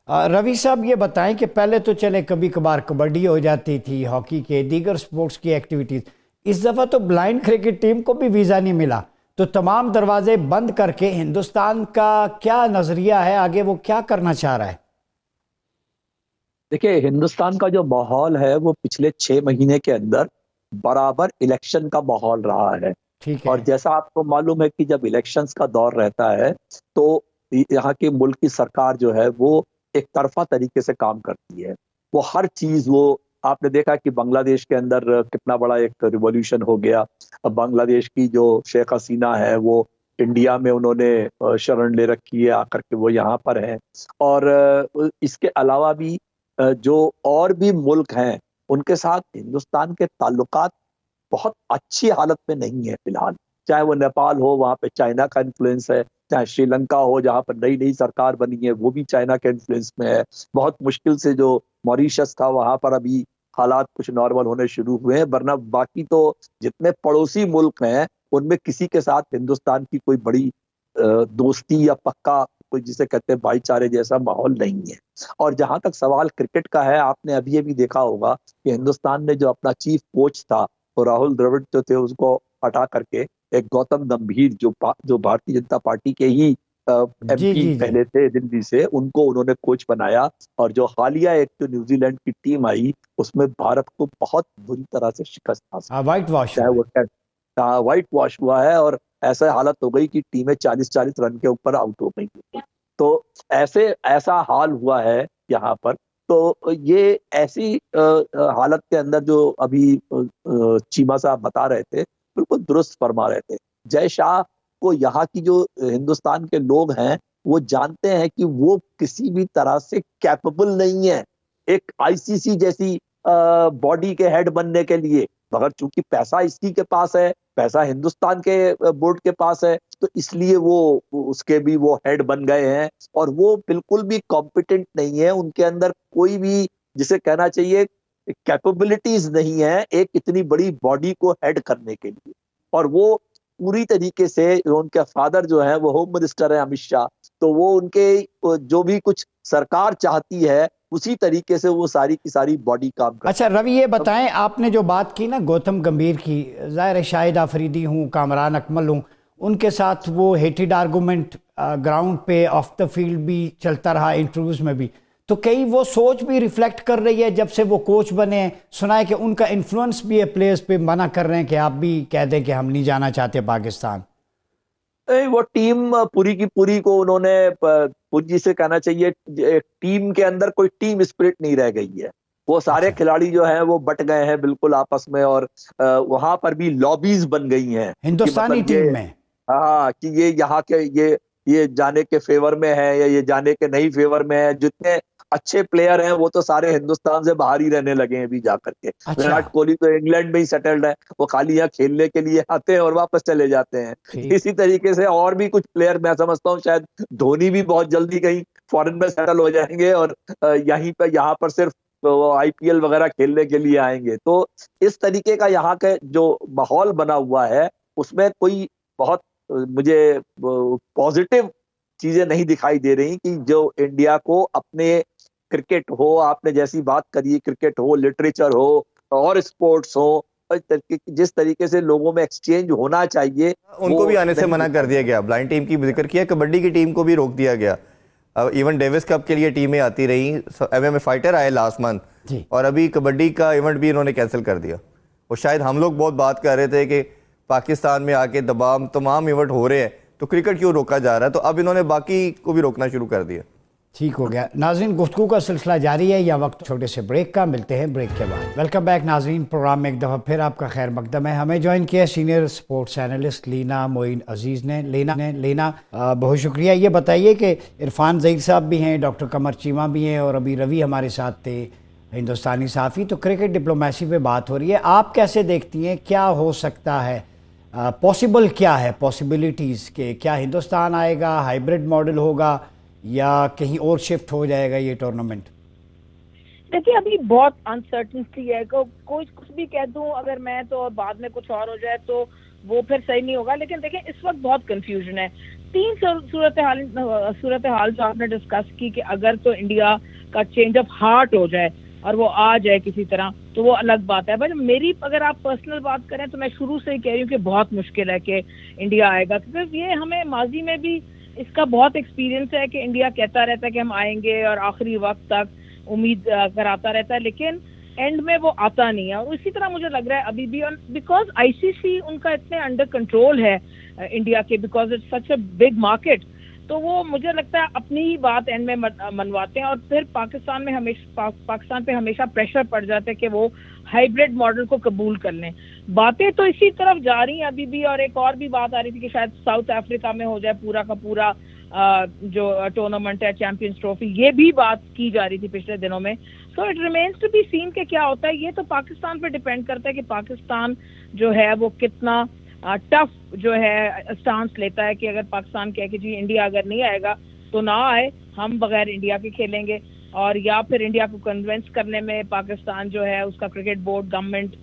रवि साहब ये बताएं कि पहले तो चले कभी कभार कबड्डी हो जाती थी, हॉकी के दीगर स्पोर्ट्स की एक्टिविटीज, इस दफ़ा तो ब्लाइंड क्रिकेट टीम को भी वीज़ा नहीं मिला, तो तमाम दरवाजे बंद करके हिंदुस्तान का क्या नज़रिया है आगे, वो क्या करना चाह रहा है? देखिए, हिंदुस्तान का जो माहौल है वो पिछले 6 महीने के अंदर बराबर इलेक्शन का माहौल रहा है। ठीक है। और जैसा आपको मालूम है कि जब इलेक्शंस का दौर रहता है तो यहाँ के मुल्क की सरकार जो है वो एक तरफा तरीके से काम करती है। वो हर चीज, वो आपने देखा कि बांग्लादेश के अंदर कितना बड़ा एक रिवॉल्यूशन हो गया। अब बांग्लादेश की जो शेख हसीना है वो इंडिया में उन्होंने शरण ले रखी है, आकर के वो यहाँ पर हैं। और इसके अलावा भी जो और भी मुल्क हैं उनके साथ हिंदुस्तान के ताल्लुकात बहुत अच्छी हालत में नहीं है फिलहाल। चाहे वो नेपाल हो, वहाँ पे चाइना का इन्फ्लुएंस है, चाहे श्रीलंका हो जहाँ पर नई नई सरकार बनी है वो भी चाइना के इन्फ्लुएंस में है। बहुत मुश्किल से जो मॉरिशस था वहाँ पर अभी हालात कुछ नॉर्मल होने शुरू हुए हैं, वरना बाकी तो जितने पड़ोसी मुल्क हैं उनमें किसी के साथ हिंदुस्तान की कोई बड़ी दोस्ती या पक्का कोई जिसे कहते हैं भाईचारे जैसा माहौल नहीं है। और जहां तक सवाल क्रिकेट का है, आपने अभी देखा होगा कि हिंदुस्तान ने जो अपना चीफ कोच था वो राहुल द्रविड़ जो थे उसको हटा करके एक गौतम गंभीर जो भारतीय जनता पार्टी के ही MP पहले थे दिल्ली से, उनको उन्होंने कोच बनाया। और जो हालिया एक जो न्यूजीलैंड की टीम आई उसमें भारत को बहुत बुरी तरह से शिकस्त हासिल, व्हाइट वॉश हुआ है और ऐसा हालत हो गई कि टीमें 40-40 रन के ऊपर आउट हो गई। तो ऐसा हाल हुआ है यहाँ पर। तो ये ऐसी हालत के अंदर जो अभी चीमा साहब बता रहे थे बिल्कुल दुरुस्त फरमा रहे थे। जय शाह को यहाँ की जो हिंदुस्तान के लोग हैं वो जानते हैं कि वो किसी भी तरह से कैपेबल नहीं है एक ICC जैसी बॉडी के हेड बनने के लिए, मगर चूंकि पैसा इसी के पास है, पैसा हिंदुस्तान के बोर्ड के पास है, तो इसलिए वो उसके भी वो हेड बन गए हैं। और वो बिल्कुल भी कॉम्पिटेंट नहीं है, उनके अंदर कोई भी जिसे कहना चाहिए कैपेबिलिटीज नहीं है एक इतनी बड़ी बॉडी को हेड करने के लिए। और वो पूरी तरीके से, उनके फादर जो है वो होम मिनिस्टर है अमित शाह, तो वो उनके जो भी कुछ सरकार चाहती है उसी तरीके से वो सारी की सारी बॉडी काम करती है। अच्छा रवि, ये बताएं, आपने जो बात की ना गौतम गंभीर की, ज़ाहिर है शाहिद आफरीदी हूँ, कामरान अकमल हूँ, उनके साथ वो हेटेड आर्गूमेंट ग्राउंड पे ऑफ द फील्ड भी चलता रहा, इंटरव्यूज में भी, तो कई वो सोच भी रिफ्लेक्ट कर रही है जब से वो कोच बने। सुना है कि उनका इन्फ्लुएंस भी है प्लेयर्स पे, मना कर रहे हैं कि आप भी कह दें कि हम नहीं जाना चाहते पाकिस्तान। वो टीम पूरी की पूरी को उन्होंने पूंजी से कहना चाहिए, टीम के अंदर कोई टीम स्पिरिट नहीं रह गई है। वो सारे खिलाड़ी जो हैं वो बट गए हैं बिल्कुल आपस में, और वहां पर भी लॉबीज बन गई हैं हिंदुस्तानी टीम में। हाँ, कि ये यहाँ के ये जाने के फेवर में है या ये जाने के नहीं फेवर में है। जितने अच्छे प्लेयर हैं वो तो सारे हिंदुस्तान से बाहर ही रहने लगे हैं अभी जाकर के। अच्छा। विराट कोहली तो इंग्लैंड में ही सेटल्ड है, वो खाली यहाँ खेलने के लिए आते हैं और वापस चले जाते हैं। इसी तरीके से और भी कुछ प्लेयर मैं समझता हूँ शायद धोनी भी बहुत जल्दी कहीं फॉरेन में सेटल हो जाएंगे और यहाँ पर सिर्फ IPL वगैरह खेलने के लिए आएंगे। तो इस तरीके का यहाँ का जो माहौल बना हुआ है उसमें कोई बहुत मुझे पॉजिटिव चीजें नहीं दिखाई दे रही कि जो इंडिया को अपने क्रिकेट हो, आपने जैसी बात करी, क्रिकेट हो, लिटरेचर हो और स्पोर्ट्स हो, जिस तरीके से लोगों में एक्सचेंज होना चाहिए उनको भी आने से मना कर दिया गया। ब्लाइंड टीम की जिक्र किया, कबड्डी की टीम को भी रोक दिया गया। इवन डेविस कप के लिए टीमें आती रही, MMA फाइटर आए लास्ट मंथ और अभी कबड्डी का इवेंट भी इन्होंने कैंसिल कर दिया। और शायद हम लोग बहुत बात कर रहे थे कि पाकिस्तान में आके तमाम इवेंट हो रहे हैं तो क्रिकेट क्यों रोका जा रहा है, तो अब इन्होंने बाकी को भी रोकना शुरू कर दिया। ठीक हो गया। नाज़रीन, गुफ्तगू का सिलसिला जारी है, या वक्त छोटे से ब्रेक का। मिलते हैं ब्रेक के बाद। वेलकम बैक नाज़रीन, प्रोग्राम में एक दफ़ा फिर आपका खैर मकदम है। हमें ज्वाइन किया senior sports analyst Leena Moin Aziz ने। लेना बहुत शुक्रिया। ये बताइए कि इरफान ज़हीर साहब भी हैं, डॉक्टर कमर चीमा भी हैं और अभी रवि हमारे साथ थे, हिंदुस्तानी सहाफ़ी। तो क्रिकेट डिप्लोमेसी पे बात हो रही है, आप कैसे देखती हैं, क्या हो सकता है, पॉसिबल क्या है, पॉसिबिलिटीज़ के क्या हिंदुस्तान आएगा, हाइब्रिड मॉडल होगा या कहीं और शिफ्ट हो जाएगा ये टूर्नामेंट? देखिए अभी बहुत अनसर्टेनिटी है, कोई कुछ भी कह दूं अगर मैं तो बाद में कुछ और हो जाए तो वो फिर सही नहीं होगा। लेकिन देखिए इस वक्त बहुत कंफ्यूजन है। तीन सूरत हाल जो आपने डिस्कस की कि अगर तो इंडिया का चेंज ऑफ हार्ट हो जाए और वो आ जाए किसी तरह तो वो अलग बात है। बट मेरी अगर आप पर्सनल बात करें तो मैं शुरू से ही कह रही हूँ कि बहुत मुश्किल है कि इंडिया आएगा, क्योंकि ये हमें माजी में भी इसका बहुत एक्सपीरियंस है कि इंडिया कहता रहता है कि हम आएंगे और आखिरी वक्त तक उम्मीद कराता रहता है, लेकिन एंड में वो आता नहीं है। और इसी तरह मुझे लग रहा है अभी भी, बिकॉज ICC उनका इतने अंडर कंट्रोल है इंडिया के, because it's such a big market, तो वो मुझे लगता है अपनी ही बात एंड में मनवाते हैं और फिर पाकिस्तान पे हमेशा प्रेशर पड़ जाता है कि वो हाइब्रिड मॉडल को कबूल कर लें। बातें तो इसी तरफ जा रही हैं अभी भी। और एक और भी बात आ रही थी कि शायद साउथ अफ्रीका में हो जाए पूरा का पूरा जो टूर्नामेंट है, चैंपियंस ट्रॉफी, ये भी बात की जा रही थी पिछले दिनों में। So it remains to be seen के क्या होता है। ये तो पाकिस्तान पे डिपेंड करता है कि पाकिस्तान जो है वो कितना टफ जो है स्टांस लेता है कि अगर पाकिस्तान कहे कि जी इंडिया अगर नहीं आएगा तो ना आए, हम बगैर इंडिया के खेलेंगे, और या फिर इंडिया को कन्विंस करने में पाकिस्तान जो है उसका क्रिकेट बोर्ड गवर्नमेंट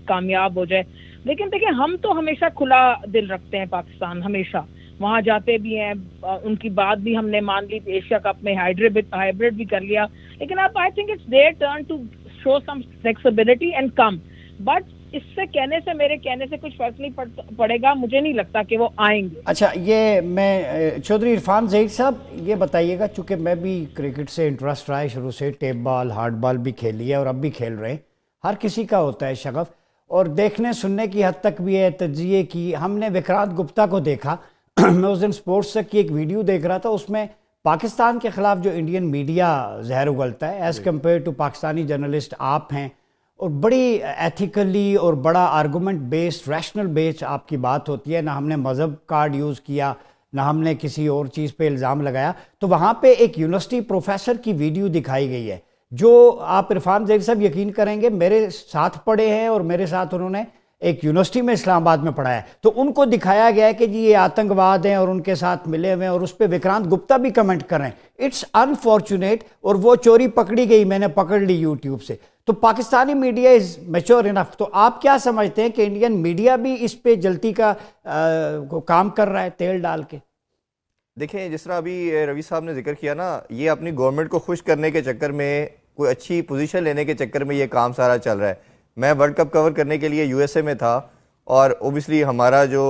कामयाब हो जाए। लेकिन देखिए हम तो हमेशा खुला दिल रखते हैं, पाकिस्तान हमेशा वहां जाते भी हैं, उनकी बात भी हमने मान ली, एशिया कप में हाइब्रिड भी कर लिया। लेकिन अब I think it's their turn to show some flexibility and come. But इससे कहने से, मेरे कहने से कुछ फर्क नहीं पड़ेगा, मुझे नहीं लगता कि वो आएंगे। अच्छा, ये मैं चौधरी इरफान ज़हीर साहब ये बताइएगा, चूँकि मैं भी क्रिकेट से इंटरेस्ट रहा है शुरू से, टेप बॉल हार्ड बॉल भी खेली है और अब भी खेल रहे हैं, हर किसी का होता है शगफ, और देखने सुनने की हद तक भी है, तजिए की। हमने विक्रांत गुप्ता को देखा मैं उस दिन स्पोर्ट्स तक की एक वीडियो देख रहा था, उसमें पाकिस्तान के ख़िलाफ़ जो इंडियन मीडिया जहर उगलता है as compared to Pakistani journalist आप हैं, और बड़ी एथिकली और बड़ा आर्गूमेंट बेस्ड, रैशनल बेस्ड आपकी बात होती है। ना हमने मज़हब कार्ड यूज़ किया, ना हमने किसी और चीज़ पे इल्ज़ाम लगाया। तो वहाँ पे एक यूनिवर्सिटी प्रोफेसर की वीडियो दिखाई गई है, जो आप इरफान ज़हीर साहब यकीन करेंगे मेरे साथ पढ़े हैं और मेरे साथ उन्होंने एक यूनिवर्सिटी में इस्लामाबाद में पढ़ा है। तो उनको दिखाया गया है कि जी ये आतंकवाद हैं और उनके साथ मिले हुए हैं, और उस पर विक्रांत गुप्ता भी कमेंट कर रहे हैं, इट्स अनफॉर्चुनेट। और वो चोरी पकड़ी गई, मैंने पकड़ ली यूट्यूब से। तो Pakistani media is mature enough. तो आप क्या समझते हैं कि इंडियन मीडिया भी इस पे जल्दी का काम कर रहा है तेल डाल के? देखें, जिस तरह अभी रवि साहब ने जिक्र किया ना, ये अपनी गवर्नमेंट को खुश करने के चक्कर में, कोई अच्छी पोजीशन लेने के चक्कर में ये काम सारा चल रहा है। मैं वर्ल्ड कप कवर करने के लिए USA में था, और ओबियसली हमारा जो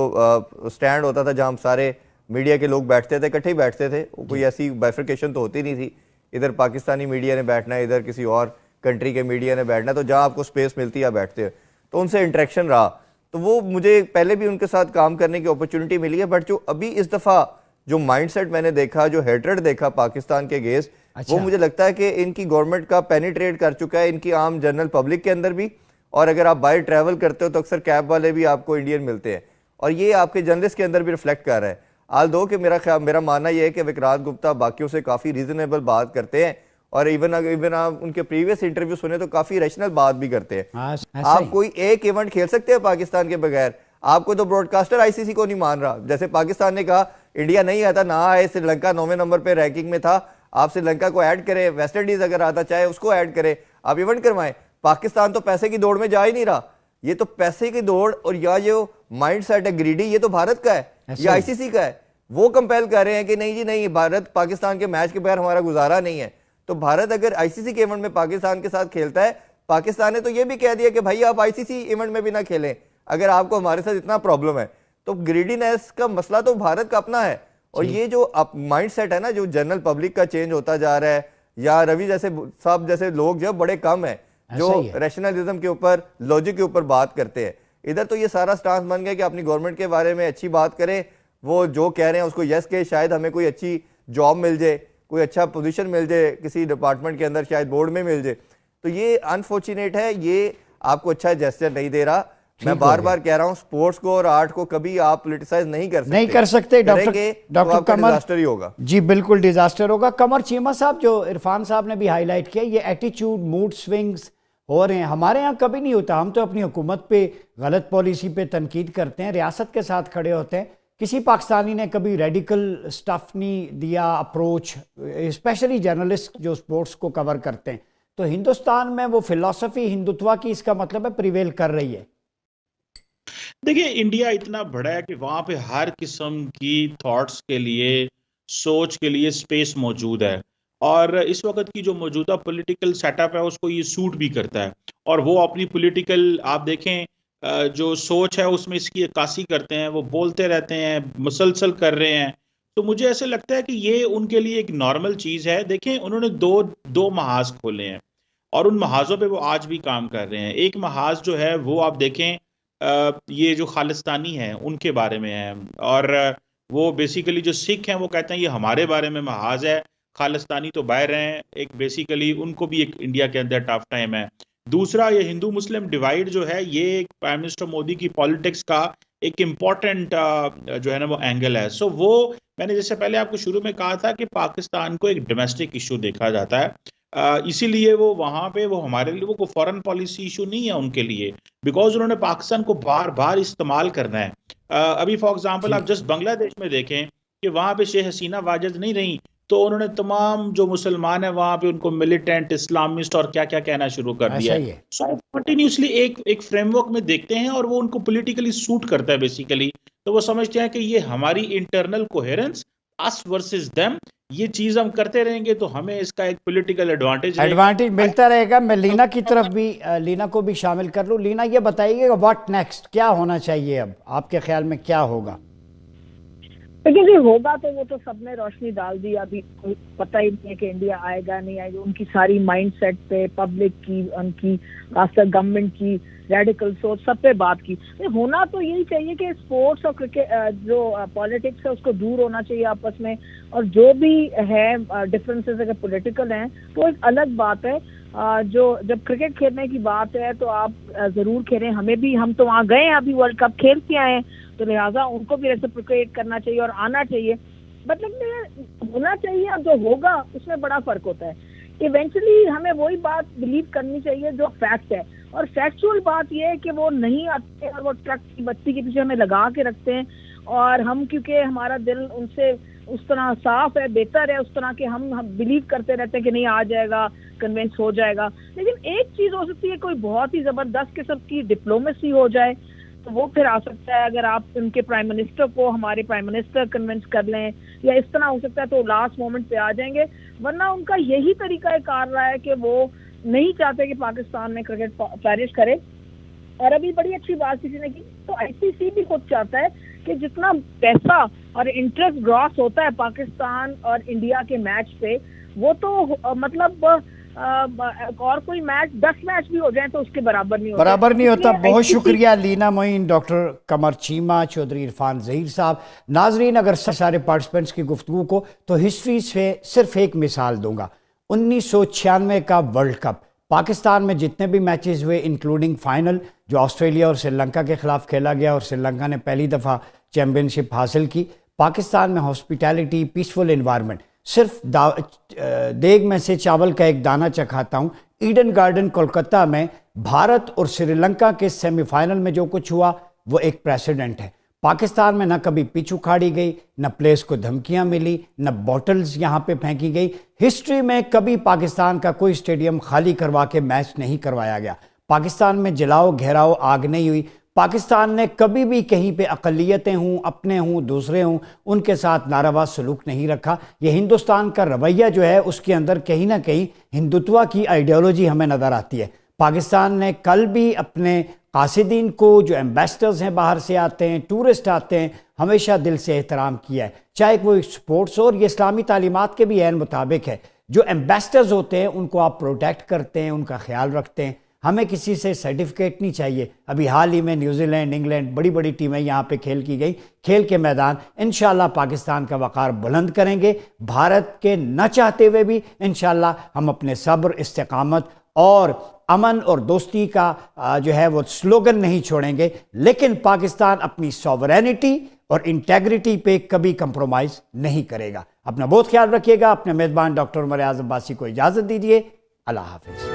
स्टैंड होता था जहाँ हम सारे मीडिया के लोग बैठते थे, इकट्ठे ही बैठते थे, कोई ऐसी बाइफर्केशन तो होती नहीं थी, इधर पाकिस्तानी मीडिया ने बैठना है, इधर किसी और कंट्री के मीडिया ने बैठना, तो जहाँ आपको स्पेस मिलती है आप बैठते हो। तो उनसे इंटरेक्शन रहा, तो वो मुझे पहले भी उनके साथ काम करने की अपॉर्चुनिटी मिली है। बट जो अभी इस दफ़ा जो माइंडसेट मैंने देखा, जो हेट्रेड देखा पाकिस्तान के अगेंस्ट, वो मुझे लगता है कि इनकी गवर्नमेंट का पेनिट्रेट कर चुका है इनकी आम जनरल पब्लिक के अंदर भी। और अगर आप बाहर ट्रैवल करते हो तो अक्सर कैब वाले भी आपको इंडियन मिलते हैं, और ये आपके जर्नलिस्ट के अंदर भी रिफ्लेक्ट कर रहा है। आल दो कि मेरा मानना यह है कि विक्रांत गुप्ता बाकियों से काफ़ी रीजनेबल बात करते हैं, और इवन आप उनके प्रीवियस इंटरव्यू सुने तो काफी रैशनल बात भी करते हैं। आप कोई एक इवेंट खेल सकते हैं पाकिस्तान के बगैर? आपको तो ब्रॉडकास्टर आईसीसी को नहीं मान रहा। जैसे पाकिस्तान ने कहा इंडिया नहीं आता, ना आए, श्रीलंका 9वें नंबर पे रैंकिंग में था, आप श्रीलंका को ऐड करें, वेस्ट इंडीज अगर आता चाहे उसको ऐड करें, आप इवेंट करवाएं। पाकिस्तान तो पैसे की दौड़ में जा ही नहीं रहा। ये तो पैसे की दौड़ और या जो माइंड सेट है ग्रीडी, ये तो भारत का है, ये आईसीसी का है। वो कंपेल कर रहे हैं कि नहीं जी नहीं, भारत पाकिस्तान के मैच के बगैर हमारा गुजारा नहीं है। तो भारत अगर आईसीसी के इवेंट में पाकिस्तान के साथ खेलता है, पाकिस्तान ने तो ये भी कह दिया कि भाई आप आईसीसी इवेंट में भी ना खेलें अगर आपको हमारे साथ इतना प्रॉब्लम है। तो ग्रीडीनेस का मसला तो भारत का अपना है। और ये जो माइंड सेट है ना, जो जनरल पब्लिक का चेंज होता जा रहा है, या रवि जैसे साहब जैसे लोग जो बड़े कम है जो रैशनलिज्म के ऊपर, लॉजिक के ऊपर बात करते हैं। इधर तो ये सारा स्टांस बन गया कि अपनी गवर्नमेंट के बारे में अच्छी बात करें, वो जो कह रहे हैं उसको यस के, शायद हमें कोई अच्छी जॉब मिल जाए, कोई अच्छा पोजीशन मिल जाए किसी डिपार्टमेंट के अंदर, शायद बोर्ड में मिल जाए। तो ये अनफॉर्चुनेट है, ये आपको अच्छा जेस्चर नहीं दे रहा। मैं बार बार कह रहा हूं, स्पोर्ट्स को और आर्ट को कभी आप पॉलिटिसाइज नहीं कर सकते। डॉक्टर कमर, डिजास्टर ही होगा जी, बिल्कुल डिजास्टर होगा। कमर चीमा साहब, जो इरफान साहब ने भी हाईलाइट किया, ये एटीट्यूड, मूड स्विंग्स हो रहे हैं, हमारे यहाँ कभी नहीं होता। हम तो अपनी हुकूमत पे, गलत पॉलिसी पे तनकीद करते हैं, रियासत के साथ खड़े होते हैं। किसी पाकिस्तानी ने कभी रेडिकल स्टफ नहीं दिया अप्रोच, स्पेशली जर्नलिस्ट जो स्पोर्ट्स को कवर करते हैं। तो हिंदुस्तान में वो फिलॉसफी हिंदुत्व की, इसका मतलब है, प्रिवेल कर रही है। देखिए, इंडिया इतना बड़ा है कि वहां पे हर किस्म की थॉट्स के लिए, सोच के लिए स्पेस मौजूद है। और इस वक्त की जो मौजूदा पॉलिटिकल सेटअप है उसको ये सूट भी करता है। और वो अपनी पॉलिटिकल, आप देखें, जो सोच है उसमें इसकी अक्कासी करते हैं, वो बोलते रहते हैं, मुसलसल कर रहे हैं। तो मुझे ऐसे लगता है कि ये उनके लिए एक नॉर्मल चीज़ है। देखें, उन्होंने दो महाज खोले हैं और उन महाजों पे वो आज भी काम कर रहे हैं। एक महाज जो है वो आप देखें, ये जो खालिस्तानी हैं उनके बारे में है, और वो बेसिकली जो सिख हैं वो कहते हैं ये हमारे बारे में महाज है, खालिस्तानी तो बाहर हैं। एक बेसिकली उनको भी एक इंडिया के अंदर टफ टाइम है। दूसरा, ये हिंदू मुस्लिम डिवाइड जो है, ये एक प्राइम मिनिस्टर मोदी की पॉलिटिक्स का एक इम्पॉर्टेंट जो है ना वो एंगल है। सो वो मैंने जैसे पहले आपको शुरू में कहा था कि पाकिस्तान को एक डोमेस्टिक इशू देखा जाता है, इसीलिए वो वहाँ पे, वो हमारे लिए वो फॉरेन पॉलिसी इशू नहीं है उनके लिए, बिकॉज उन्होंने पाकिस्तान को बार बार इस्तेमाल करना है। अभी फॉर एग्जांपल आप जस्ट बांग्लादेश में देखें कि वहाँ पे शेख हसीना वाजिद नहीं रही, तो उन्होंने तमाम जो मुसलमान है वहाँ पे उनको मिलिटेंट, इस्लामिस्ट और क्या क्या कहना शुरू कर दिया है। सो कंटिन्यूसली एक फ्रेमवर्क में देखते हैं और वो उनको पॉलिटिकली सूट करता है बेसिकली। तो वो समझते हैं कि ये हमारी internal coherence, us versus them, ये चीज हम करते रहेंगे तो हमें इसका एक पॉलिटिकल एडवांटेज मिलता रहेगा। मैं लीना की तरफ भी, लीना को भी शामिल कर लूँ। लीना, ये बताइए व्हाट नेक्स्ट, क्या होना चाहिए अब आपके ख्याल में, क्या होगा? लेकिन ये होगा तो वो तो सबने रोशनी डाल दी, अभी पता ही नहीं है कि इंडिया आएगा नहीं आएगा। उनकी सारी माइंडसेट पे, पब्लिक की, उनकी खासकर गवर्नमेंट की रेडिकल सोच, सब पे बात की। होना तो यही चाहिए कि स्पोर्ट्स और क्रिकेट, जो पॉलिटिक्स है उसको दूर होना चाहिए आपस में। और जो भी है डिफरेंसेस अगर पॉलिटिकल हैं तो एक अलग बात है। जो जब क्रिकेट खेलने की बात है तो आप जरूर खेलें, हमें भी, हम तो वहाँ गए हैं, अभी वर्ल्ड कप खेल के आए हैं, तो लिहाजा उनको भी रेसिप्रोकेट करना चाहिए और आना चाहिए। मतलब होना चाहिए, अब जो होगा उसमें बड़ा फर्क होता है। इवेंचुअली हमें वही बात बिलीव करनी चाहिए जो फैक्ट है, और फैक्चुअल बात यह है कि वो नहीं आते और वो ट्रक की बत्ती के पीछे हमें लगा के रखते हैं। और हम, क्योंकि हमारा दिल उनसे उस तरह साफ है, बेहतर है उस तरह के, हम बिलीव करते रहते हैं कि नहीं आ जाएगा, कन्विंस हो जाएगा। लेकिन एक चीज हो सकती है, कोई बहुत ही जबरदस्त किस्म की डिप्लोमेसी हो जाए तो वो फिर आ सकता है। अगर आप उनके प्राइम मिनिस्टर को, हमारे प्राइम मिनिस्टर कन्विंस कर लें या इस तरह हो सकता है, तो लास्ट मोमेंट पे आ जाएंगे। वरना उनका यही तरीका कार रहा है कि वो नहीं चाहते कि पाकिस्तान में क्रिकेट फ्लरिश करे। और अभी बड़ी अच्छी बात किसी ने की, तो आईसीसी भी खुद चाहता है कि जितना पैसा और इंटरेस्ट ग्रॉस होता है पाकिस्तान और इंडिया के मैच पे, वो तो मतलब और कोई मैच 10 मैच भी हो जाए तो उसके बराबर नहीं होता। बहुत शुक्रिया लीना मोइन, डॉक्टर कमर चीमा, चौधरी इरफान ज़हीर साहब। नाजरीन, अगर सारे पार्टिसिपेंट्स की गुफ्तगू को तो हिस्ट्री से सिर्फ एक मिसाल दूंगा। 1996 का वर्ल्ड कप, पाकिस्तान में जितने भी मैचेस हुए इंक्लूडिंग फाइनल जो ऑस्ट्रेलिया और श्रीलंका के खिलाफ खेला गया और श्रीलंका ने पहली दफ़ा चैम्पियनशिप हासिल की, पाकिस्तान में हॉस्पिटैलिटी, पीसफुल इन्वायरमेंट, सिर्फ देग में से चावल का एक दाना चखाता हूँ। ईडन गार्डन कोलकाता में भारत और श्रीलंका के सेमीफाइनल में जो कुछ हुआ वो एक प्रेसिडेंट है। पाकिस्तान में न कभी पिच उखाड़ी गई, न प्लेयर्स को धमकियां मिली, न बॉटल्स यहां पे फेंकी गई। हिस्ट्री में कभी पाकिस्तान का कोई स्टेडियम खाली करवा के मैच नहीं करवाया गया। पाकिस्तान में जलाओ घेराओ आग नहीं हुई। पाकिस्तान ने कभी भी कहीं पे अक़लियतें हों, अपने हों, दूसरे हों, उनके साथ नारावा सलूक नहीं रखा। ये हिंदुस्तान का रवैया जो है उसके अंदर कहीं ना कहीं हिंदुत्व की आइडियोलॉजी हमें नज़र आती है। पाकिस्तान ने कल भी अपने कासिदीन को, जो एम्बेसडर्स हैं बाहर से आते हैं, टूरिस्ट आते हैं, हमेशा दिल से एहतराम किया है, चाहे वो स्पोर्ट्स हो। और ये इस्लामी तालीमात के भी ऐन मुताबिक है। जो एम्बेसडर्स होते हैं उनको आप प्रोटेक्ट करते हैं, उनका ख्याल रखते हैं। हमें किसी से सर्टिफिकेट नहीं चाहिए। अभी हाल ही में न्यूजीलैंड, इंग्लैंड, बड़ी बड़ी टीमें यहाँ पे खेल की गई। खेल के मैदान इंशाल्लाह पाकिस्तान का वक़ार बुलंद करेंगे। भारत के न चाहते हुए भी इंशाल्लाह हम अपने सब्र, इस्तिकामत और अमन और दोस्ती का जो है वो स्लोगन नहीं छोड़ेंगे। लेकिन पाकिस्तान अपनी सॉवरेनिटी और इंटेग्रिटी पे कभी कंप्रोमाइज़ नहीं करेगा। अपना बहुत ख्याल रखिएगा। अपने मेज़बान डॉक्टर उमर रियाज अब्बासी को इजाज़त दीजिए। अल्लाह हाफिज़।